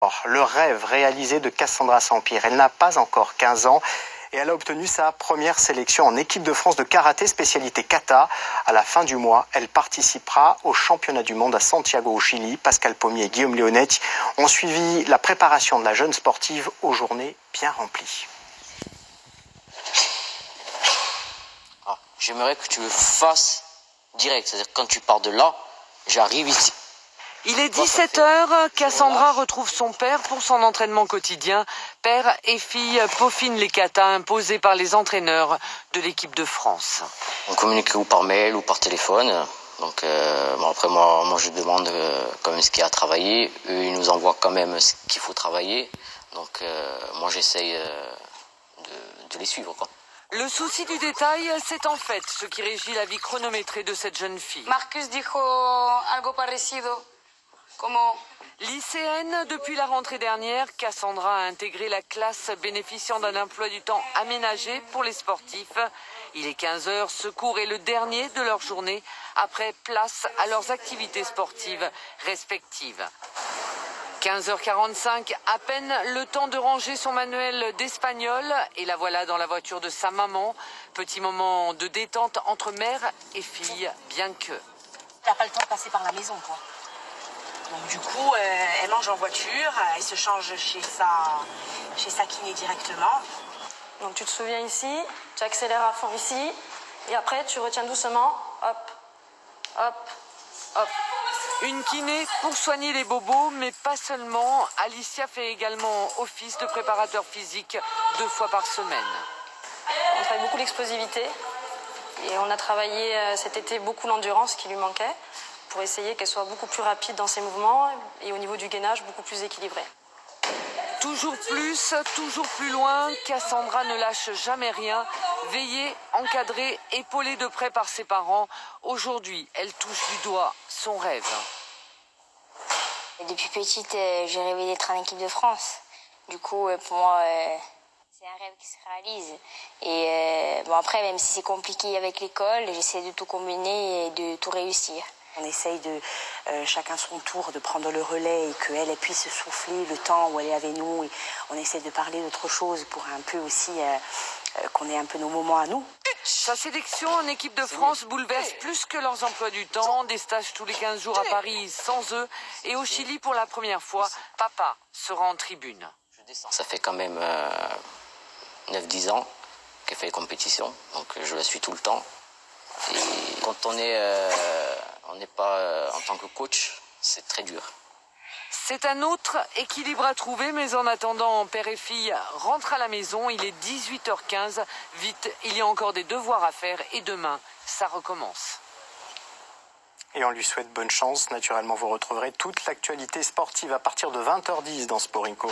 Le rêve réalisé de Cassandra Sampierre. Elle n'a pas encore 15 ans et elle a obtenu sa première sélection en équipe de France de karaté spécialité kata. À la fin du mois, elle participera au championnat du monde à Santiago au Chili. Pascal Pommier et Guillaume Léonetti ont suivi la préparation de la jeune sportive aux journées bien remplies. J'aimerais que tu le fasses direct, c'est-à-dire quand tu pars de là, j'arrive ici. Il est 17h, Cassandra retrouve son père pour son entraînement quotidien. Père et fille peaufinent les katas imposés par les entraîneurs de l'équipe de France. On communique ou par mail ou par téléphone. Donc après moi je demande quand même ce qu'il y a à travailler. Eux ils nous envoient quand même ce qu'il faut travailler. Donc moi j'essaye de les suivre quoi. Le souci du détail, c'est en fait ce qui régit la vie chronométrée de cette jeune fille. Marcus dijo algo parecido. Lycéenne, depuis la rentrée dernière, Cassandra a intégré la classe bénéficiant d'un emploi du temps aménagé pour les sportifs. Il est 15h, ce cours est le dernier de leur journée. Après, place à leurs activités sportives respectives. 15h45, à peine le temps de ranger son manuel d'espagnol et la voilà dans la voiture de sa maman. Petit moment de détente entre mère et fille, bien que... T'as pas le temps de passer par la maison, quoi. Donc du coup, elle mange en voiture, elle se change chez sa kiné directement. Donc tu te souviens ici, tu accélères à fond ici, et après tu retiens doucement, hop, hop, hop. Une kiné pour soigner les bobos, mais pas seulement. Alicia fait également office de préparateur physique 2 fois par semaine. On travaille beaucoup l'explosivité, et on a travaillé cet été beaucoup l'endurance qui lui manquait, pour essayer qu'elle soit beaucoup plus rapide dans ses mouvements et au niveau du gainage beaucoup plus équilibré. Toujours plus loin, Cassandra ne lâche jamais rien. Veillée, encadrée, épaulée de près par ses parents. Aujourd'hui, elle touche du doigt son rêve. Depuis petite, j'ai rêvé d'être en équipe de France. Du coup, pour moi, c'est un rêve qui se réalise. Et bon, après, même si c'est compliqué avec l'école, j'essaie de tout combiner et de tout réussir. On essaye de, chacun son tour, de prendre le relais et qu'elle puisse se souffler le temps où elle est avec nous. Et on essaie de parler d'autre chose pour un peu aussi qu'on ait un peu nos moments à nous. Sa sélection en équipe de France bouleverse plus que leurs emplois du temps. Des stages tous les 15 jours à Paris sans eux. Et au Chili, pour la première fois, papa sera en tribune. Ça fait quand même 9-10 ans qu'elle fait les compétitions, donc je la suis tout le temps. Et quand on n'est pas en tant que coach, c'est très dur. C'est un autre équilibre à trouver, mais en attendant, père et fille rentrent à la maison. Il est 18h15. Vite, il y a encore des devoirs à faire et demain, ça recommence. Et on lui souhaite bonne chance. Naturellement, vous retrouverez toute l'actualité sportive à partir de 20h10 dans Sport Inc.